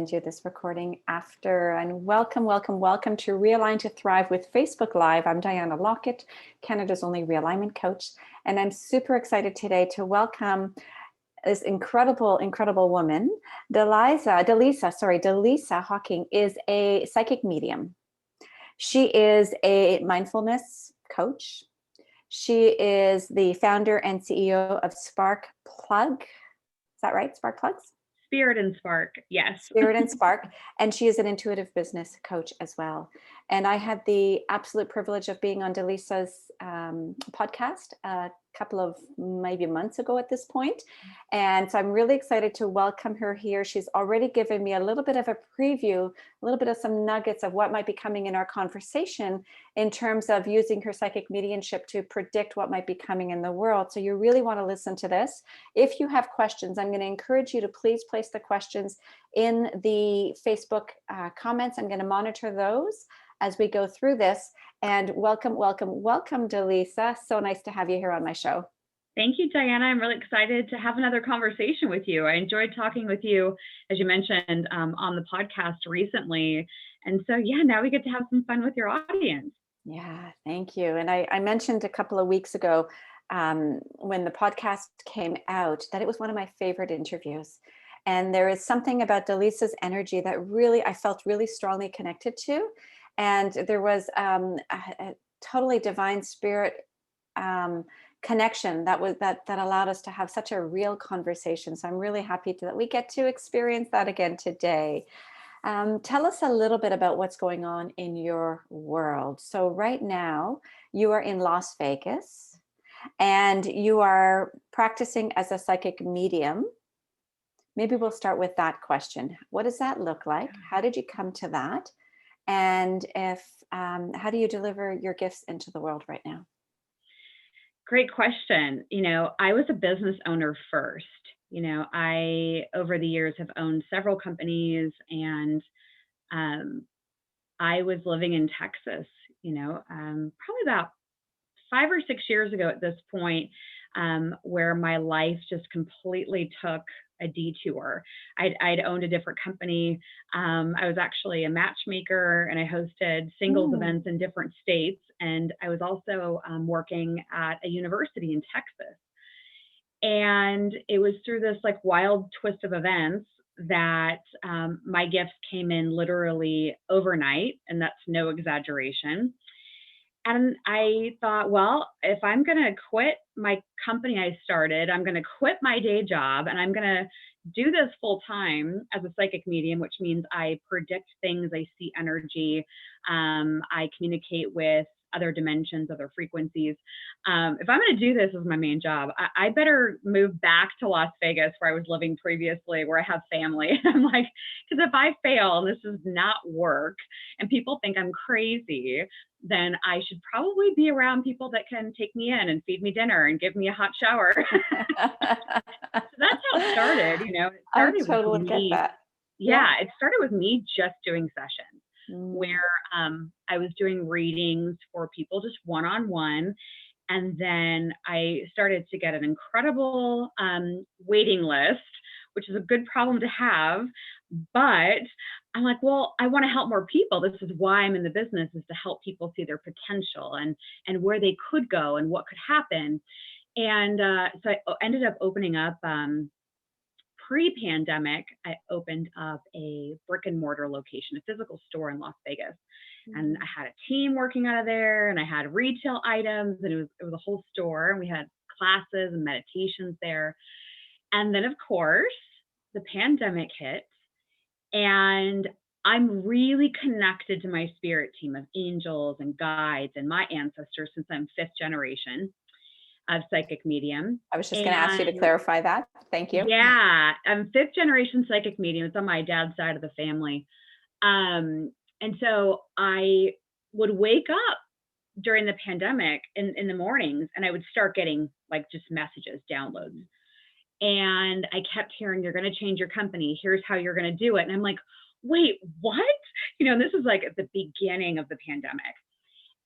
you this recording after. And welcome to Realign to Thrive with Facebook Live. I'm Diana Lockett, Canada's only realignment coach. And I'm super excited today to welcome this incredible woman. Dallisa Hocking is a psychic medium. She is a mindfulness coach. She is the founder and CEO of Spark Plug. Is that right? Spark Plugs? Spirit and Spark, yes. Spirit and Spark. And she is an intuitive business coach as well. And I had the absolute privilege of being on Dallisa's podcast a couple of maybe months ago at this point. And so I'm really excited to welcome her here. She's already given me a little bit of a preview, a little bit of some nuggets of what might be coming in our conversation in terms of using her psychic mediumship to predict what might be coming in the world. So you really want to listen to this. If you have questions, I'm going to encourage you to please place the questions in the Facebook comments. I'm going to monitor those as we go through this. And welcome, Dallisa. So nice to have you here on my show. Thank you, Diana. I'm really excited to have another conversation with you. I enjoyed talking with you, as you mentioned, on the podcast recently. And so, yeah, now we get to have some fun with your audience. Yeah, thank you. And I mentioned a couple of weeks ago when the podcast came out that it was one of my favorite interviews. And there is something about Dallisa's energy that really, I felt really strongly connected to. And there was a totally divine spirit connection that allowed us to have such a real conversation. So I'm really happy that we get to experience that again today. Tell us a little bit about what's going on in your world. So right now you are in Las Vegas and you are practicing as a psychic medium. Maybe we'll start with that question. What does that look like? How did you come to that? And how do you deliver your gifts into the world right now? Great question. I was a business owner first. I, over the years, have owned several companies, and I was living in Texas, probably about 5 or 6 years ago at this point, where my life just completely took a detour. I'd owned a different company. I was actually a matchmaker, and I hosted singles events in different states. And I was also working at a university in Texas. And it was through this wild twist of events that my gifts came in literally overnight, and that's no exaggeration. And I thought, well, if I'm going to quit my company I started, I'm going to quit my day job, and I'm going to do this full time as a psychic medium, which means I predict things, I see energy, I communicate with other dimensions, other frequencies. If I'm going to do this as my main job, I better move back to Las Vegas, where I was living previously, where I have family. I'm like, because if I fail and this does not work and people think I'm crazy, then I should probably be around people that can take me in and feed me dinner and give me a hot shower. So that's how it started. It started I totally with get me. that. Yeah, it started with me just doing sessions where I was doing readings for people just one-on-one. And then I started to get an incredible waiting list, which is a good problem to have. But I'm like, well, I want to help more people. This is why I'm in the business, is to help people see their potential and where they could go and what could happen. And so I ended up opening up, pre-pandemic, I opened up a brick and mortar location, a physical store in Las Vegas. And I had a team working out of there, and I had retail items, and it was a whole store, and we had classes and meditations there. And then, of course, the pandemic hit, and I'm really connected to my spirit team of angels and guides and my ancestors, since I'm 5th generation of psychic medium. I was just going to ask you to clarify that. Thank you. Yeah, I'm 5th generation psychic medium. It's on my dad's side of the family. And so I would wake up during the pandemic in the mornings, and I would start getting just messages, downloads. And I kept hearing, you're going to change your company. Here's how you're going to do it. And I'm like, wait, what? This is at the beginning of the pandemic.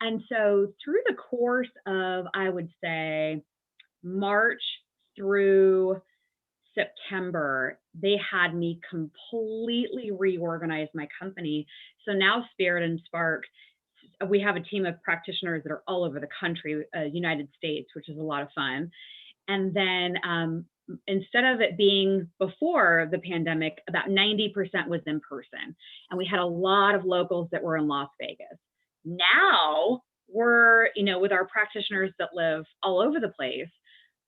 And so through the course of, I would say, March through September, they had me completely reorganize my company. So now Spirit and Spark, we have a team of practitioners that are all over the country, United States, which is a lot of fun. And then instead of it being before the pandemic, about 90% was in person. And we had a lot of locals that were in Las Vegas. Now we're, with our practitioners that live all over the place,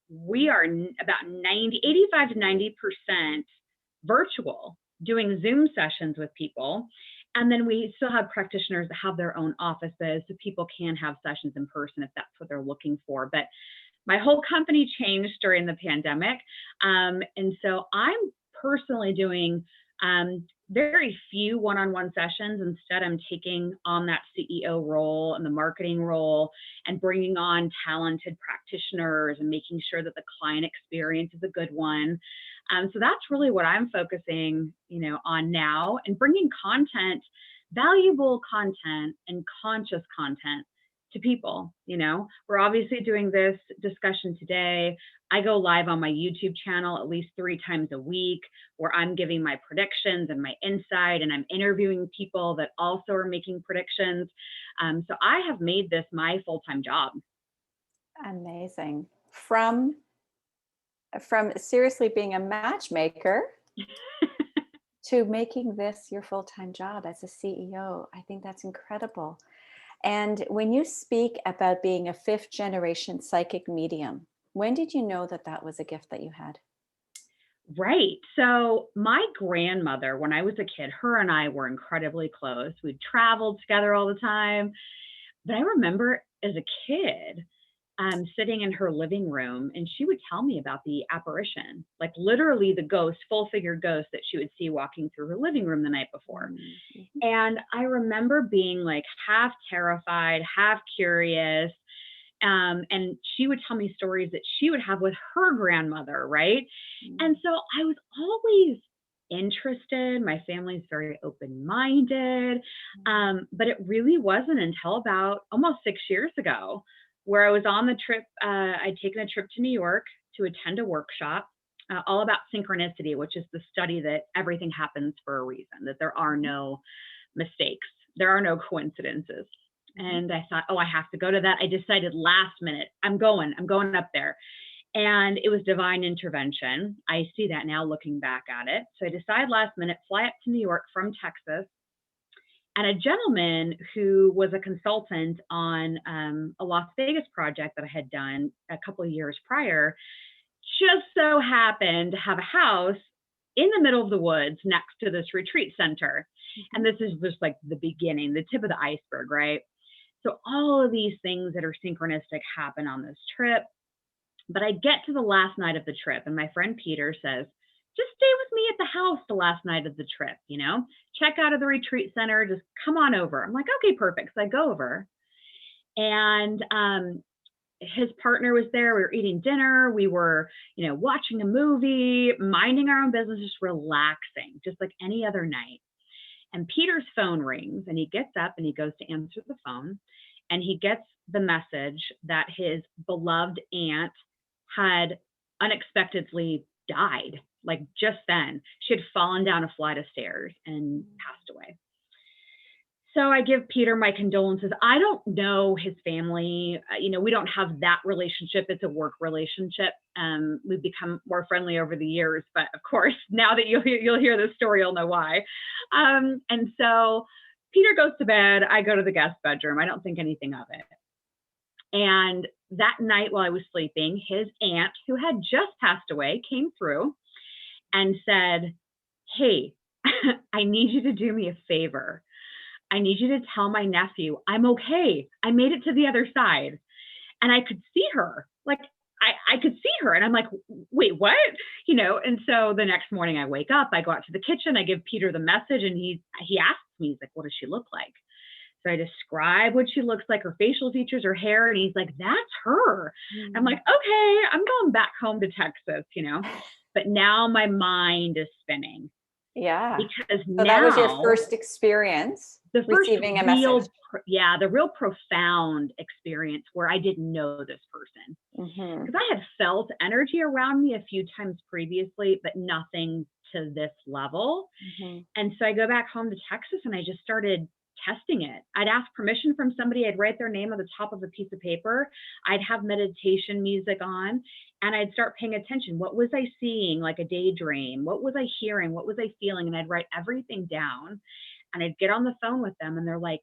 we are about 85 to 90% virtual, doing Zoom sessions with people. And then we still have practitioners that have their own offices, so people can have sessions in person if that's what they're looking for. But my whole company changed during the pandemic. And so I'm personally doing very few one-on-one sessions. Instead, I'm taking on that CEO role and the marketing role and bringing on talented practitioners and making sure that the client experience is a good one. So that's really what I'm focusing, on now, and bringing content, valuable content and conscious content to people. We're obviously doing this discussion today. I go live on my YouTube channel at least 3 times a week, where I'm giving my predictions and my insight, and I'm interviewing people that also are making predictions. So I have made this my full-time job. Amazing. From seriously being a matchmaker to making this your full-time job as a CEO. I think that's incredible. And when you speak about being a 5th generation psychic medium, when did you know that that was a gift that you had? Right. So my grandmother, when I was a kid, her and I were incredibly close. We traveled together all the time. But I remember as a kid, sitting in her living room, and she would tell me about the apparition, like literally the ghost, full-figured ghost that she would see walking through her living room the night before. Mm-hmm. And I remember being like half terrified, half curious. And she would tell me stories that she would have with her grandmother, right? Mm-hmm. And so I was always interested. My family's very open-minded. But it really wasn't until about almost 6 years ago, where I was on the trip. I'd taken a trip to New York to attend a workshop all about synchronicity, which is the study that everything happens for a reason, that there are no mistakes, there are no coincidences. And I thought, I have to go to that. I decided last minute, I'm going up there. And it was divine intervention. I see that now looking back at it. So I decided last minute, fly up to New York from Texas. And a gentleman who was a consultant on a Las Vegas project that I had done a couple of years prior, just so happened to have a house in the middle of the woods next to this retreat center. And this is just like the beginning, the tip of the iceberg, right? So all of these things that are synchronistic happen on this trip. But I get to the last night of the trip, and my friend Peter says, just stay with me at the house the last night of the trip, check out of the retreat center, just come on over. I'm like, okay, perfect. So I go over, and his partner was there. We were eating dinner. We were, watching a movie, minding our own business, just relaxing, just like any other night. And Peter's phone rings, and he gets up and he goes to answer the phone, and he gets the message that his beloved aunt had unexpectedly died. Like just then, she had fallen down a flight of stairs and passed away. So I give Peter my condolences. I don't know his family. We don't have that relationship. It's a work relationship. We've become more friendly over the years, but of course, now that you'll hear this story, you'll know why. And so Peter goes to bed. I go to the guest bedroom. I don't think anything of it. And that night while I was sleeping, his aunt, who had just passed away, came through and said, hey, I need you to do me a favor. I need you to tell my nephew I'm okay. I made it to the other side. And I could see her. Like I could see her. And I'm like, wait, what? And so the next morning I wake up, I go out to the kitchen, I give Peter the message, and he asks me, he's like, what does she look like? So I describe what she looks like, her facial features, her hair. And he's like, that's her. I'm like, okay, I'm going back home to Texas, but now my mind is spinning. Yeah. Because so that was your first experience. the first Receiving a message. the real profound experience where I didn't know this person. Mm-hmm. Because I had felt energy around me a few times previously, but nothing to this level. Mm-hmm. And so I go back home to Texas and I just started testing it. I'd ask permission from somebody. I'd write their name on the top of a piece of paper. I'd have meditation music on and I'd start paying attention. What was I seeing? Like a daydream? What was I hearing? What was I feeling? And I'd write everything down and I'd get on the phone with them and they're like,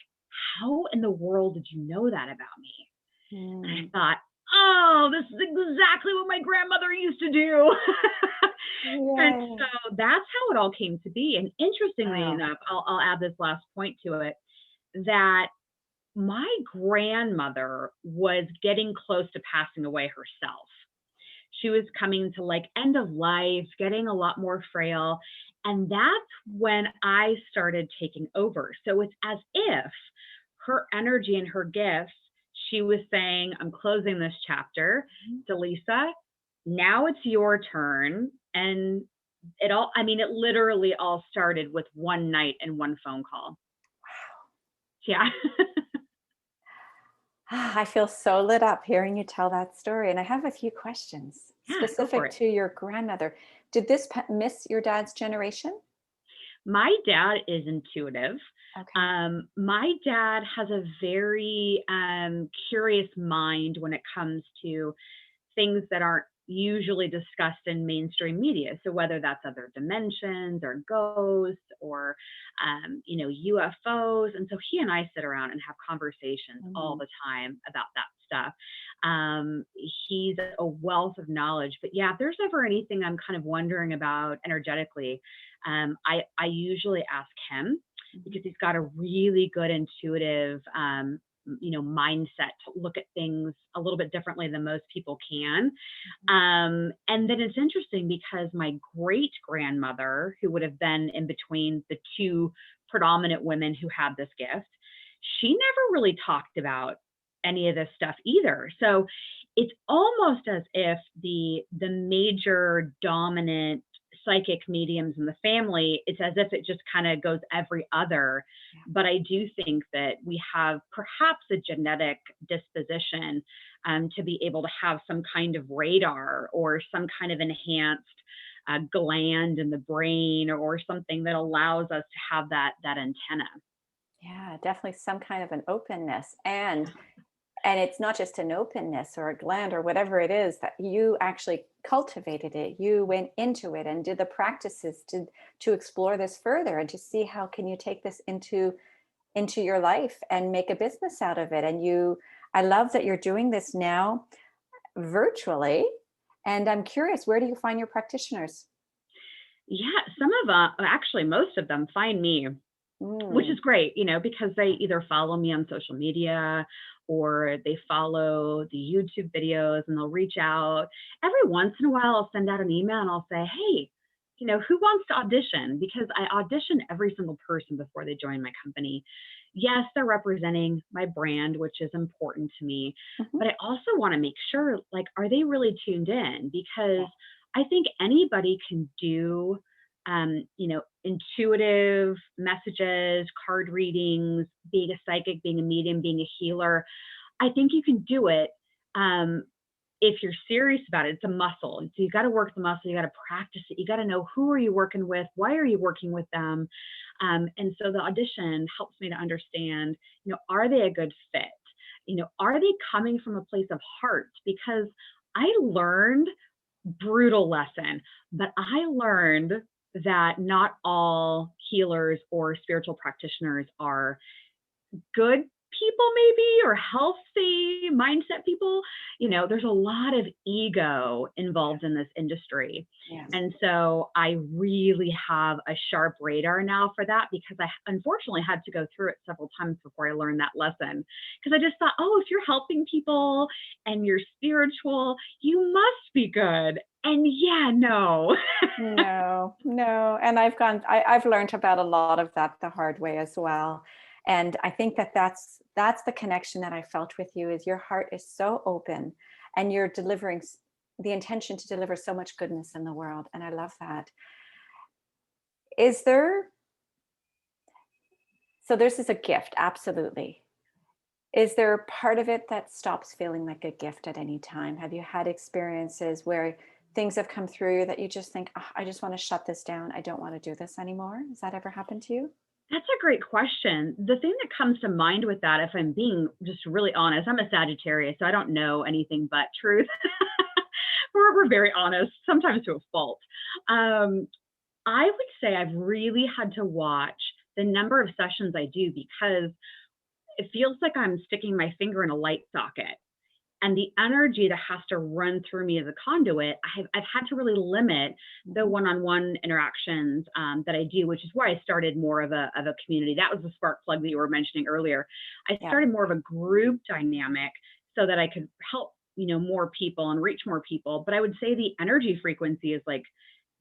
how in the world did you know that about me? And I thought, oh, this is exactly what my grandmother used to do. And Yeah. so that's how it all came to be. And interestingly Wow. enough, I'll add this last point to it, that my grandmother was getting close to passing away herself. She was coming to like end of life, getting a lot more frail. And that's when I started taking over. So it's as if her energy and her gifts, she was saying, I'm closing this chapter. Dallisa, now it's your turn. And it literally all started with one night and one phone call. Yeah. I feel so lit up hearing you tell that story. And I have a few questions Yeah, go for specific it. to your grandmother. Did this miss your dad's generation? My dad is intuitive. Okay. My dad has a very curious mind when it comes to things that aren't usually discussed in mainstream media. So whether that's other dimensions or ghosts or, UFOs. And so he and I sit around and have conversations all Mm. the time about that stuff. He's a wealth of knowledge, but yeah, if there's ever anything I'm kind of wondering about energetically, I usually ask him because he's got a really good intuitive, mindset to look at things a little bit differently than most people can. And then it's interesting because my great grandmother, who would have been in between the two predominant women who had this gift, she never really talked about any of this stuff either. So it's almost as if the major dominant psychic mediums in the family, it's as if it just kind of goes every other. Yeah. But I do think that we have perhaps a genetic disposition to be able to have some kind of radar or some kind of enhanced gland in the brain or something that allows us to have that antenna. Yeah, definitely some kind of an openness. And it's not just an openness or a gland or whatever it is that you actually cultivated it. You went into it and did the practices to explore this further and to see how can you take this into your life and make a business out of it. I love that you're doing this now virtually. And I'm curious, where do you find your practitioners? Yeah, some of them, actually, most of them find me, which Mm. is great, because they either follow me on social media or they follow the YouTube videos and they'll reach out. Every once in a while, I'll send out an email and I'll say, hey, who wants to audition? Because I audition every single person before they join my company. Yes, they're representing my brand, which is important to me, Mhm. but I also want to make sure, like, are they really tuned in? Yeah. Because I think anybody can do intuitive messages, card readings, being a psychic, being a medium, being a healer. I think you can do it if you're serious about it. It's a muscle. So you got to work the muscle. You got to practice it. You got to know, who are you working with? Why are you working with them? And so the audition helps me to understand, are they a good fit? Are they coming from a place of heart? Because I learned, brutal lesson, but I learned that not all healers or spiritual practitioners are good people, maybe, or healthy mindset people. There's a lot of ego involved in this industry. Yeah. And so I really have a sharp radar now for that, because I unfortunately had to go through it several times before I learned that lesson. Because I just thought, oh, if you're helping people and you're spiritual, you must be good. And yeah, no. No. And I've learned about a lot of that the hard way as well. And I think that's the connection that I felt with you, is your heart is so open and you're delivering the intention to deliver so much goodness in the world. And I love that. Is there So this is a gift, absolutely. Is there a part of it that stops feeling like a gift at any time? Have you had experiences where things have come through that you just think, "Ah, I just want to shut this down. I don't want to do this anymore." Has that ever happened to you? That's a great question. The thing that comes to mind with that, if I'm being just really honest, I'm a Sagittarius, so I don't know anything but truth. We're very honest, sometimes to a fault. Um, I would say I've really had to watch the number of sessions I do because it feels like I'm sticking my finger in a light socket. And the energy that has to run through me as a conduit, I've had to really limit the Mhm. one-on-one interactions that I do, which is why I started more of a community. That was the spark plug that you were mentioning earlier. I Yeah. started more of a group dynamic so that I could help, more people and reach more people. But I would say the energy frequency is like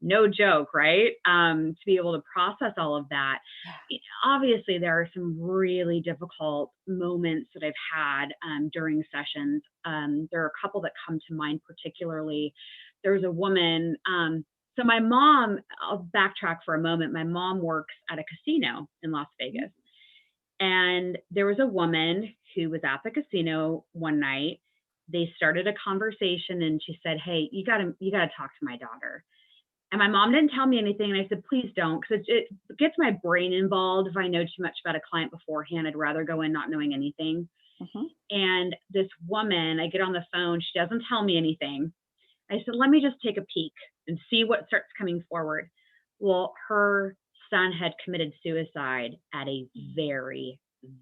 no joke, right? To be able to process all of that. Yeah. Obviously, there are some really difficult moments that I've had during sessions. There are a couple that come to mind particularly. There was a woman. So my mom, I'll backtrack for a moment. My mom works at a casino in Las Mhm. Vegas. And there was a woman who was at the casino one night. They started a conversation and she said, "Hey, you gotta talk to my daughter." And my mom didn't tell me anything. And I said, "Please don't," because it gets my brain involved. If I know too much about a client beforehand, I'd rather go in not knowing anything. Mhm. And this woman, I get on the phone. She doesn't tell me anything. I said, "Let me just take a peek and see what starts coming forward." Well, her son had committed suicide at a very,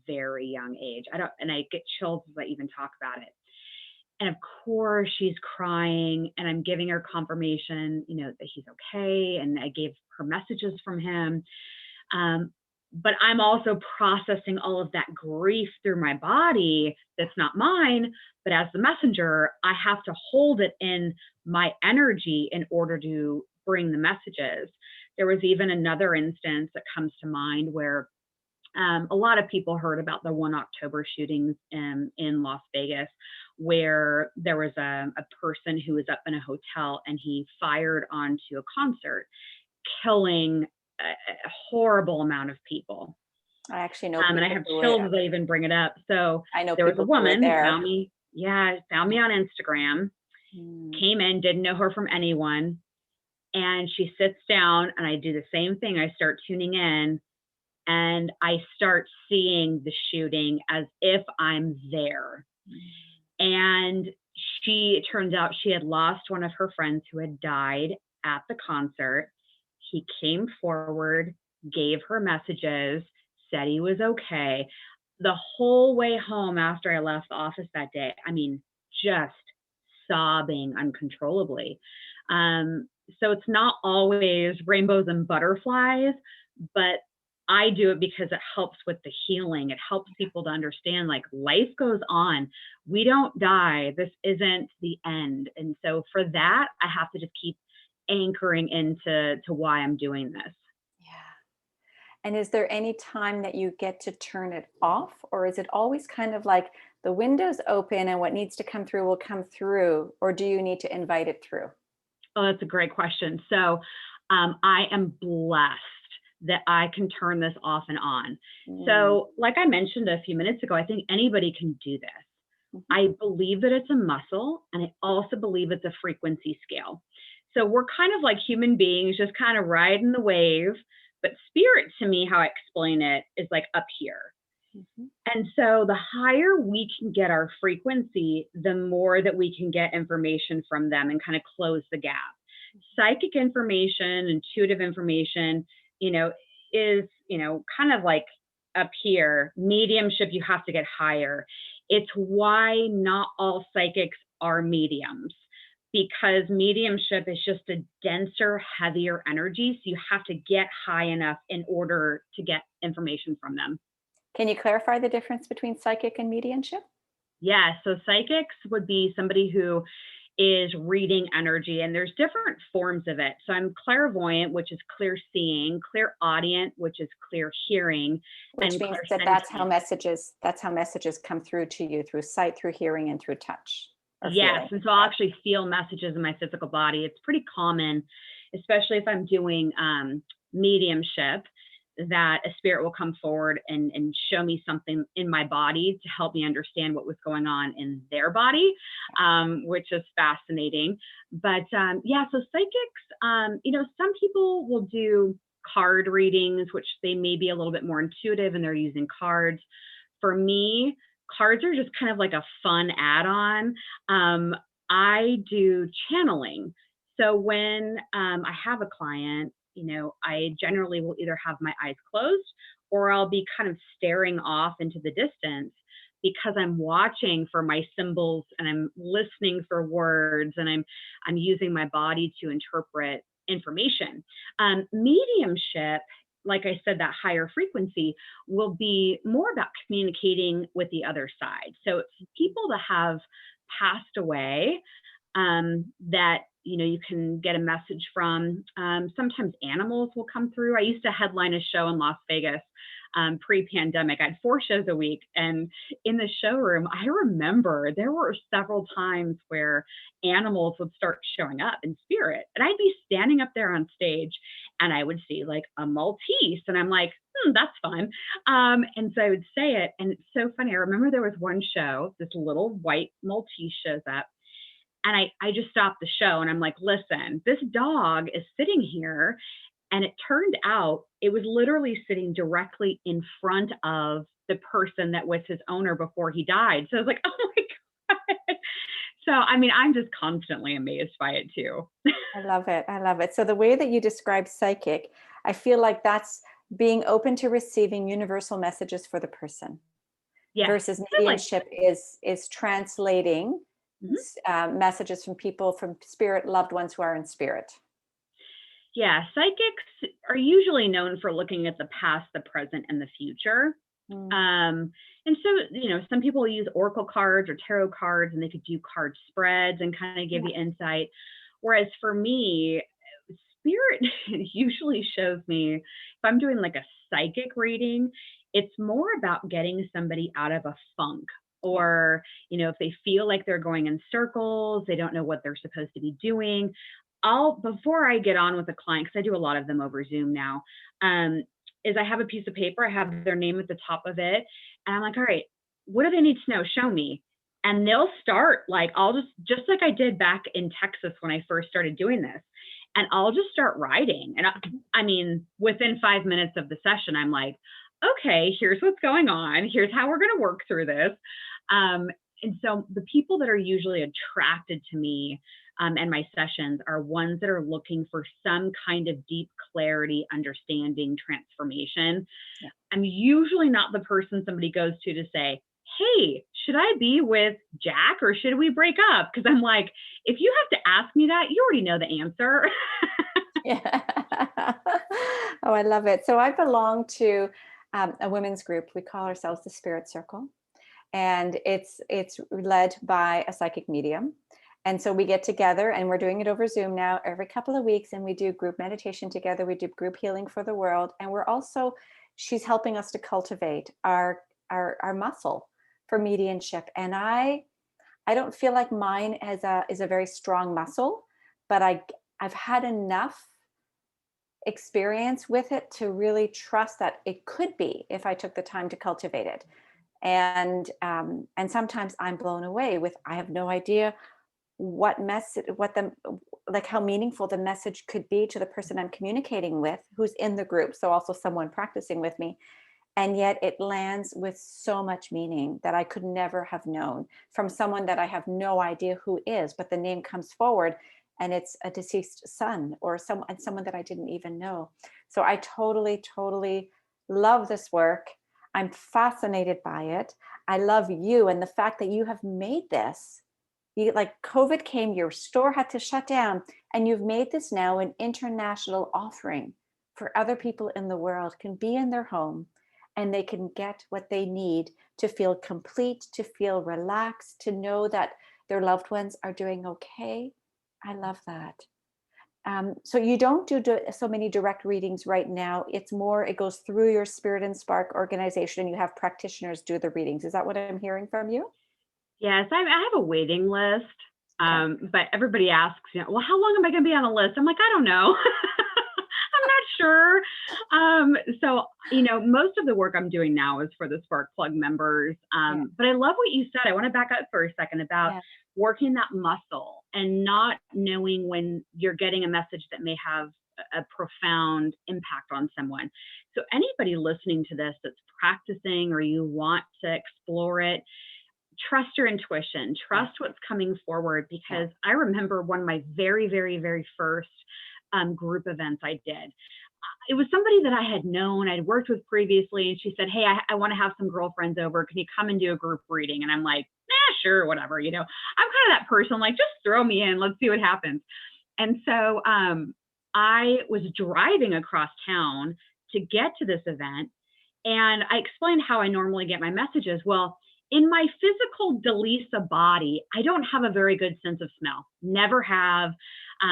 very young age. And I get chills as I even talk about it. And of course, she's crying, and I'm giving her confirmation, that he's okay. And I gave her messages from him. Um, but I'm also processing all of that grief through my body that's not mine. But as the messenger, I have to hold it in my energy in order to bring the messages. There was even another instance that comes to mind where a lot of people heard about the 1 October shootings in Las Vegas, where there was a person who was up in a hotel and he fired onto a concert, killing a horrible amount of people. I actually know And I people have who were chills as I even bring it up. So I know there was a people who were woman who there. found me, yeah, found me on Instagram, Mm. came in, didn't know her from anyone. And she sits down and I do the same thing. I start tuning in and I start seeing the shooting as if I'm there. And it turns out she had lost one of her friends who had died at the concert. He came forward, gave her messages, said he was okay. The whole way home after I left the office that day, I mean, just sobbing uncontrollably. Um, so it's not always rainbows and butterflies, but I do it because it helps with the healing. It helps people to understand like life goes on. We don't die. This isn't the end. And so for that, I have to just keep anchoring into why I'm doing this. Yeah. And is there any time that you get to turn it off, or is it always kind of like the window's open and what needs to come through will come through, or do you need to invite it through? Oh, that's a great question. So I am blessed that I can turn this off and on. Mm. So, like I mentioned a few minutes ago, I think anybody can do this. Mhm. I believe that it's a muscle, and I also believe it's a frequency scale. So we're kind of like human beings, just kind of riding the wave. But spirit, to me, how I explain it, is like up here. Mhm. And so the higher we can get our frequency, the more that we can get information from them and kind of close the gap. Psychic information, intuitive information, you know, is, kind of like up here. Mediumship, you have to get higher. It's why not all psychics are mediums, because mediumship is just a denser, heavier energy. So you have to get high enough in order to get information from them. Can you clarify the difference between psychic and mediumship? Yeah, so psychics would be somebody who is reading energy, and there's different forms of it. So I'm clairvoyant, which is clear seeing, clairaudient, which is clear hearing, Which and means that clairsentient. that's how messages come through to you through sight, through hearing, and through touch or Yes, feeling. and so I'll Yeah. actually feel messages in my physical body. It's pretty common, especially if I'm doing mediumship. that a spirit will come forward and show me something in my body to help me understand what was going on in their body, which is fascinating. But yeah, so psychics, some people will do card readings, which they may be a little bit more intuitive and they're using cards. For me, cards are just kind of like a fun add-on. I do channeling. So when I have a client, I generally will either have my eyes closed or I'll be kind of staring off into the distance because I'm watching for my symbols and I'm listening for words and I'm using my body to interpret information. Mediumship, like I said, that higher frequency will be more about communicating with the other side. So it's people that have passed away, that you can get a message from. Sometimes animals will come through. I used to headline a show in Las Vegas pre-pandemic. I had 4 shows a week, and in the showroom, I remember there were several times where animals would start showing up in spirit, and I'd be standing up there on stage, and I would see like a Maltese, and I'm like, that's fun. And so I would say it, and it's so funny. I remember there was one show, this little white Maltese shows up. And I just stopped the show and I'm like, listen, this dog is sitting here. And it turned out it was literally sitting directly in front of the person that was his owner before he died. So I was like, oh my God. So, I'm just constantly amazed by it too. I love it. I love it. So the way that you describe psychic, I feel like that's being open to receiving universal messages for the person. Yeah. Versus mediumship is translating messages from people, from spirit loved ones who are in spirit. Yeah, psychics are usually known for looking at the past, the present, and the future. And so, some people use oracle cards or tarot cards, and they could do card spreads and kind of give you insight. Whereas for me, spirit usually shows me, if I'm doing like a psychic reading, it's more about getting somebody out of a funk. Or, if they feel like they're going in circles, they don't know what they're supposed to be doing. Before I get on with a client, because I do a lot of them over Zoom now, is I have a piece of paper, I have their name at the top of it. And I'm like, all right, what do they need to know? Show me. And they'll start like, I'll just like I did back in Texas when I first started doing this. And I'll just start writing. And within 5 minutes of the session, I'm like, okay, here's what's going on. Here's how we're going to work through this. And so the people that are usually attracted to me and my sessions are ones that are looking for some kind of deep clarity, understanding, transformation. Yeah. I'm usually not the person somebody goes to say, hey, should I be with Jack or should we break up? Because I'm like, if you have to ask me that, you already know the answer. Yeah. Oh, I love it. So I belong to a women's group. We call ourselves the Spirit Circle. And it's led by a psychic medium. And so we get together, and we're doing it over Zoom now every couple of weeks, and we do group meditation together. We do group healing for the world. And she's helping us to cultivate our muscle for mediumship. And I don't feel like mine is a very strong muscle, but I've had enough experience with it to really trust that it could be if I took the time to cultivate it. And sometimes I'm blown away with, I have no idea how meaningful the message could be to the person I'm communicating with, who's in the group. So also someone practicing with me. And yet it lands with so much meaning that I could never have known from someone that I have no idea who is, but the name comes forward and it's a deceased son or someone that I didn't even know. So I totally, totally love this work. I'm fascinated by it. I love you and the fact that you have made this. Like COVID came, your store had to shut down, and you've made this now an international offering for other people in the world can be in their home and they can get what they need to feel complete, to feel relaxed, to know that their loved ones are doing okay. I love that. So you don't do so many direct readings right now. It's more, it goes through your Spirit and Spark organization and you have practitioners do the readings. Is that what I'm hearing from you? Yes, I have a waiting list, but everybody asks, well, how long am I going to be on a list? I'm like, I don't know. I'm not sure. So, most of the work I'm doing now is for the Spark Plug members. Yeah. But I love what you said. I want to back up for a second about Yeah. working that muscle and not knowing when you're getting a message that may have a profound impact on someone. So anybody listening to this that's practicing or you want to explore it, trust your intuition, trust what's coming forward, because I remember one of my very, very, very first group events I did. It was somebody that I had known, I'd worked with previously, and she said, hey, I want to have some girlfriends over. Can you come and do a group reading? And I'm like, sure, whatever. I'm kind of that person, like, just throw me in, let's see what happens. And so I was driving across town to get to this event, and I explained how I normally get my messages. Well, in my physical Dallisa body, I don't have a very good sense of smell. Never have.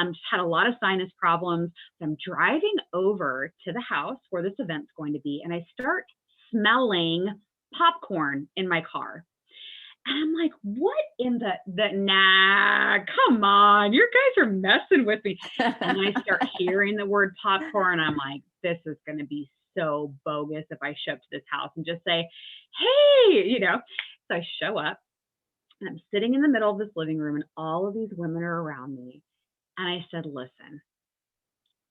Just had a lot of sinus problems. I'm driving over to the house where this event's going to be, and I start smelling popcorn in my car. And I'm like, what in nah, come on, you guys are messing with me. And I start hearing the word popcorn. I'm like, this is going to be so bogus if I show up to this house and just say, hey, So I show up and I'm sitting in the middle of this living room and all of these women are around me. And I said, listen,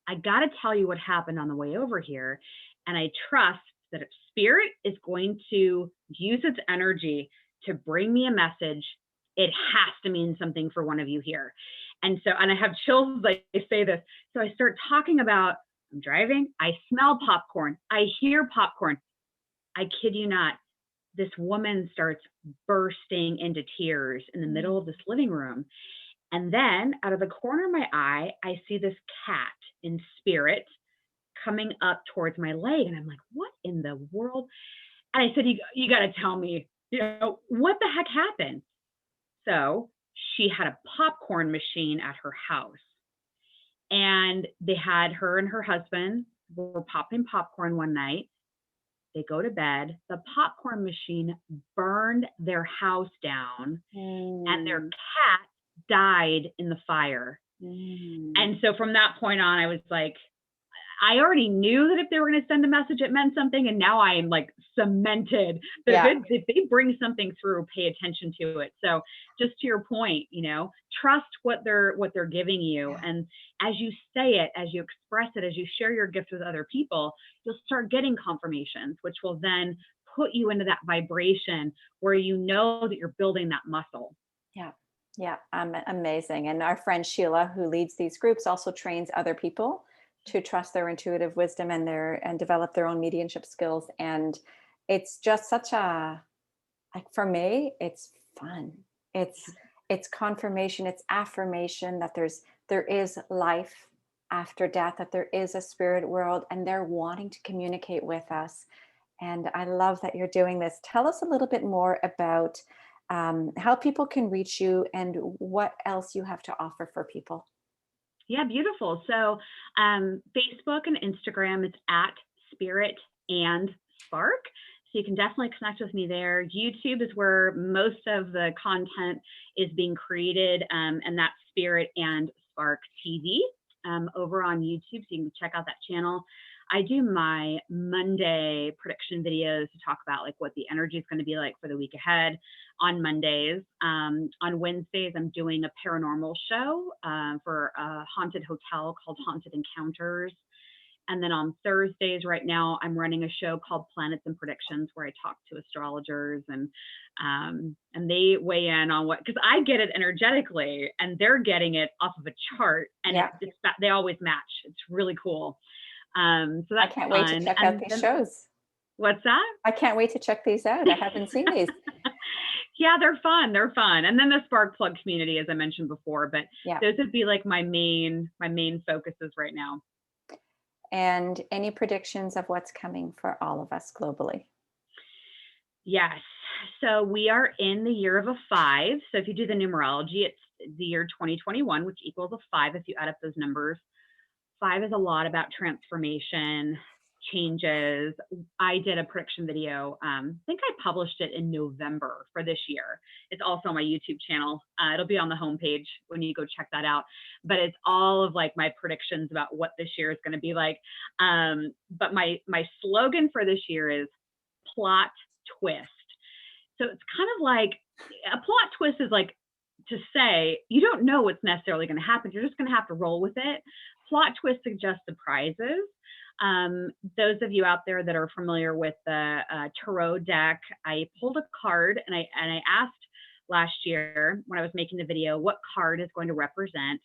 I got to tell you what happened on the way over here. And I trust that if spirit is going to use its energy to bring me a message, it has to mean something for one of you here. And I have chills as I say this. So I start talking about, I'm driving, I smell popcorn, I hear popcorn. I kid you not, this woman starts bursting into tears in the middle of this living room. And then out of the corner of my eye, I see this cat in spirit coming up towards my leg. And I'm like, what in the world? And I said, you got to tell me, what the heck happened? So she had a popcorn machine at her house. And they had her and her husband were popping popcorn one night. They go to bed. The popcorn machine burned their house down and their cat died in the fire. And so from that point on, I was like, I already knew that if they were going to send a message, it meant something. And now I am like cemented that if they bring something through, pay attention to it. So just to your point, trust what they're giving you. And as you say it, as you express it, as you share your gift with other people, you'll start getting confirmations, which will then put you into that vibration where you know that you're building that muscle. Yeah. Yeah. Amazing. And our friend Sheila, who leads these groups, also trains other people to trust their intuitive wisdom and develop their own mediumship skills. And it's just such for me, it's fun. It's confirmation, it's affirmation that there is life after death, that there is a spirit world, and they're wanting to communicate with us. And I love that you're doing this. Tell us a little bit more about how people can reach you and what else you have to offer for people. Yeah, beautiful. So Facebook and Instagram, it's at Spirit and Spark. So you can definitely connect with me there. YouTube is where most of the content is being created, and that's Spirit and Spark TV over on YouTube. So you can check out that channel. I do my Monday prediction videos to talk about like what the energy is going to be like for the week ahead on Mondays. On Wednesdays, I'm doing a paranormal show for a haunted hotel called Haunted Encounters. And then on Thursdays right now, I'm running a show called Planets and Predictions where I talk to astrologers and they weigh in on because I get it energetically and they're getting it off of a chart and they always match. It's really cool. So that's I can't wait to check out these shows. What's that? I can't wait to check these out. I haven't seen these. Yeah, they're fun. They're fun. And then the Spark Plug community, as I mentioned before, but those would be like my main focuses right now. And any predictions of what's coming for all of us globally? Yes. So we are in the year of a 5. So if you do the numerology, it's the year 2021, which equals a 5 if you add up those numbers. 5 is a lot about transformation, changes. I did a prediction video. I think I published it in November for this year. It's also on my YouTube channel. It'll be on the homepage when you go check that out. But it's all of like my predictions about what this year is going to be like. But my slogan for this year is plot twist. So it's kind of like a plot twist is like to say you don't know what's necessarily going to happen. You're just going to have to roll with it. Plot twist suggests surprises. Those of you out there that are familiar with the tarot deck, I pulled a card and I asked last year when I was making the video what card is going to represent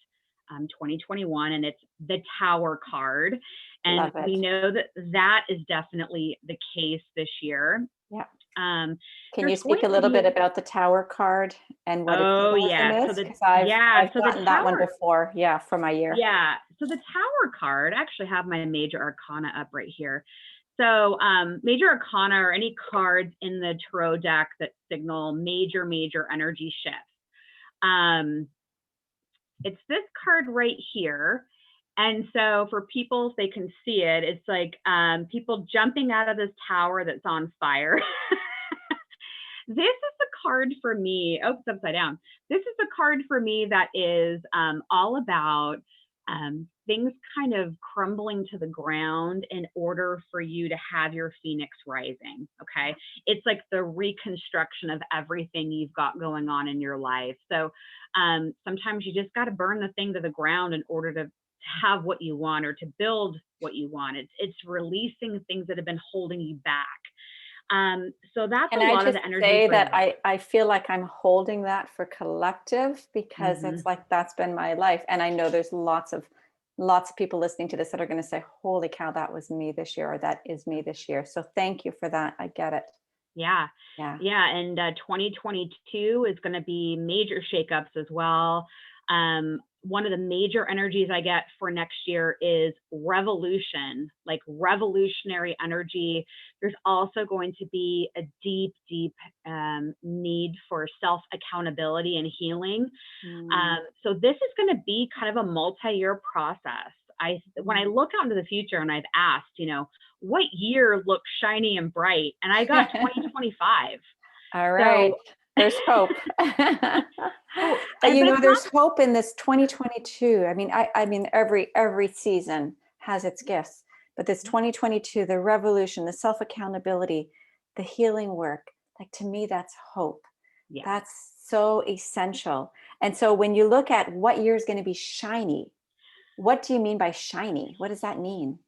2021, and it's the Tower card. And we know that that is definitely the case this year. Yeah. Can you speak a little bit about the Tower card and what its symbolism is? Because I've gotten that one before, for my year. Yeah, so the Tower card, I actually have my Major Arcana up right here. So Major Arcana are any cards in the tarot deck that signal major energy shifts. It's this card right here. And so for people, if they can see it, it's like people jumping out of this tower that's on fire. This is the card for me. Oh, it's upside down. This is the card for me that is all about things kind of crumbling to the ground in order for you to have your phoenix rising. Okay. It's like the reconstruction of everything you've got going on in your life. So sometimes you just got to burn the thing to the ground in order to have what you want or to build what you want. It's releasing things that have been holding you back. So that's a lot of the energy. Say that I feel like I'm holding that for collective because it's like that's been my life, and I know there's lots of people listening to this that are going to say, "Holy cow, that was me this year," or "That is me this year." So thank you for that. I get it. Yeah. And 2022 is going to be major shakeups as well. One of the major energies I get for next year is revolution, like revolutionary energy. There's also going to be a deep need for self-accountability and healing. So this is going to be kind of a multi-year process. When I look out into the future and I've asked, what year looks shiny and bright? And I got 2025. All right. So, there's hope. There's hope in this 2022. I mean, every season has its gifts, but this 2022, the revolution, the self-accountability, the healing work, like to me, that's hope. Yeah. That's so essential. And so when you look at what year is going to be shiny, what do you mean by shiny? What does that mean?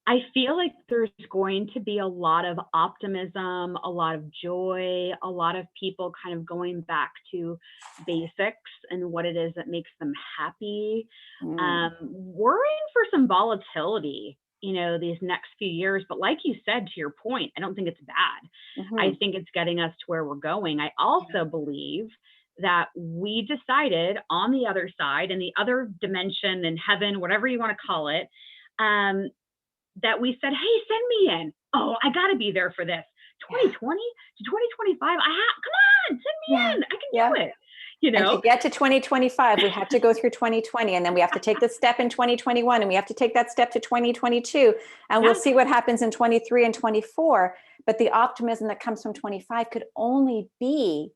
I feel like there's going to be a lot of optimism, a lot of joy, a lot of people kind of going back to basics and what it is that makes them happy. Worrying for some volatility, these next few years. But like you said, to your point, I don't think it's bad. I think it's getting us to where we're going. I also believe that we decided on the other side, in the other dimension, in heaven, whatever you want to call it, that we said, hey, send me in. Oh, I got to be there for this. 2020 to 2025. Come on, send me in. I can do it. And to get to 2025, we had to go through 2020, and then we have to take the step in 2021, and we have to take that step to 2022, and we'll see what happens in 23 and 24. But the optimism that comes from 25 can only be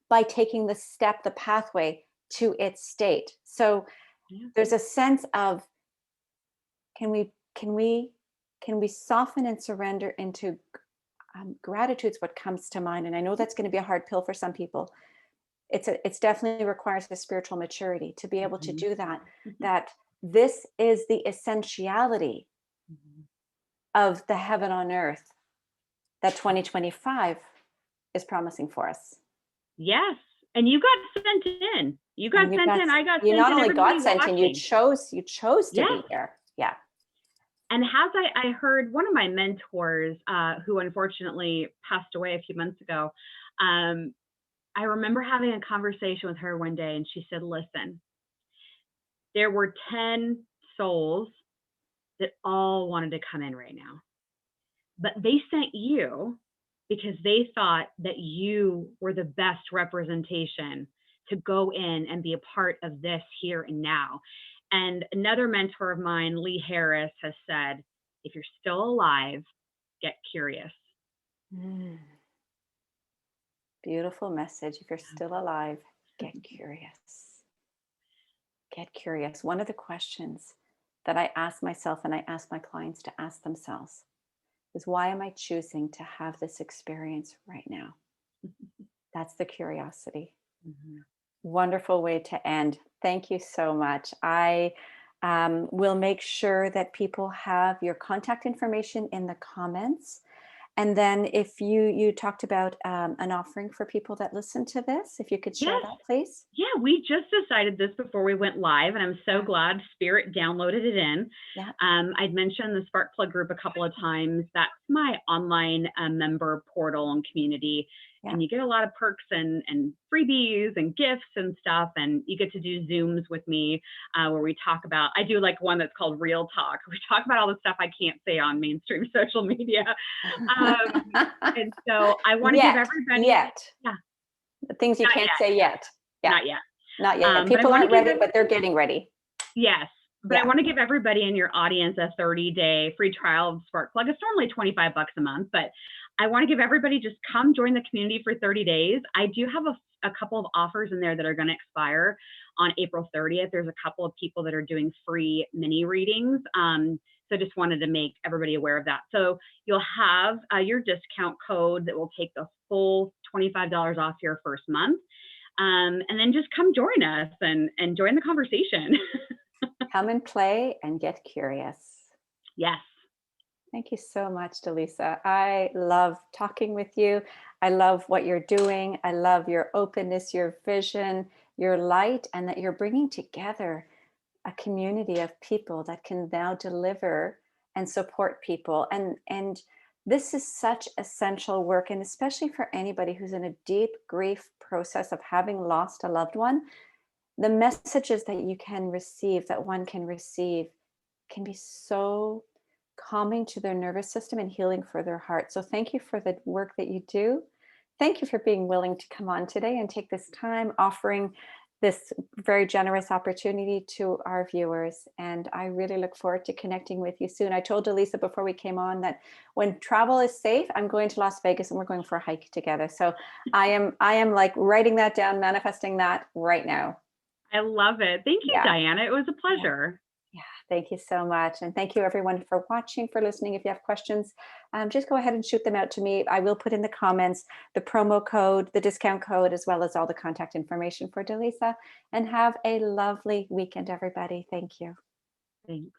by taking the step, the pathway to its state. So there's a sense of, can we soften and surrender into gratitude's what comes to mind. And I know that's going to be a hard pill for some people. It's definitely requires a spiritual maturity to be able to do that, that this is the essentiality of the heaven on earth that 2025 is promising for us. Yes. And you got sent in. You got sent in. I got sent in. You not only got sent in, you chose to be here. Yeah. And I heard one of my mentors, who unfortunately passed away a few months ago, I remember having a conversation with her one day, and she said, listen, there were 10 souls that all wanted to come in right now, but they sent you because they thought that you were the best representation to go in and be a part of this here and now. And another mentor of mine, Lee Harris, has said, if you're still alive, get curious. Mm. Beautiful message. If you're still alive, get curious. Get curious. One of the questions that I ask myself and I ask my clients to ask themselves is, why am I choosing to have this experience right now? That's the curiosity. Mm-hmm. Wonderful way to end. Thank you so much. I will make sure that people have your contact information in the comments. And then if you talked about an offering for people that listen to this, if you could share Yes. that, please. Yeah, we just decided this before we went live, and I'm so glad Spirit downloaded it in. Yeah. I'd mentioned the Spark Plug group a couple of times. That's my online member portal and community. Yeah. And you get a lot of perks and freebies and gifts and stuff. And you get to do Zooms with me where we talk about, I do like one that's called Real Talk. We talk about all the stuff I can't say on mainstream social media. And so I want to give everybody. Yeah. The things you can't say yet. Yeah. Not yet. Not yet. People aren't ready, but they're getting ready. Yes. But I want to give everybody in your audience a 30-day free trial of Spark Plug. It's normally $25 a month, but I want to give everybody, just come join the community for 30 days. I do have a couple of offers in there that are going to expire on April 30th. There's a couple of people that are doing free mini readings. So just wanted to make everybody aware of that. So you'll have your discount code that will take the full $25 off your first month. And then just come join us and join the conversation. Come and play and get curious. Yes. Thank you so much, Dallisa. I love talking with you. I love what you're doing. I love your openness, your vision, your light, and that you're bringing together a community of people that can now deliver and support people. And this is such essential work, and especially for anybody who's in a deep grief process of having lost a loved one. The messages that you can receive, that one can receive, can be so calming to their nervous system and healing for their heart. So thank you for the work that you do. Thank you for being willing to come on today and take this time, offering this very generous opportunity to our viewers. And I really look forward to connecting with you soon. I told Dallisa before we came on that when travel is safe, I'm going to Las Vegas and we're going for a hike together. So I am like writing that down, manifesting that right now. I love it. Thank you, Diana. It was a pleasure. Yeah, thank you so much. And thank you everyone for watching, for listening. If you have questions, just go ahead and shoot them out to me. I will put in the comments the promo code, the discount code, as well as all the contact information for Dallisa. And have a lovely weekend, everybody. Thank you. Thanks.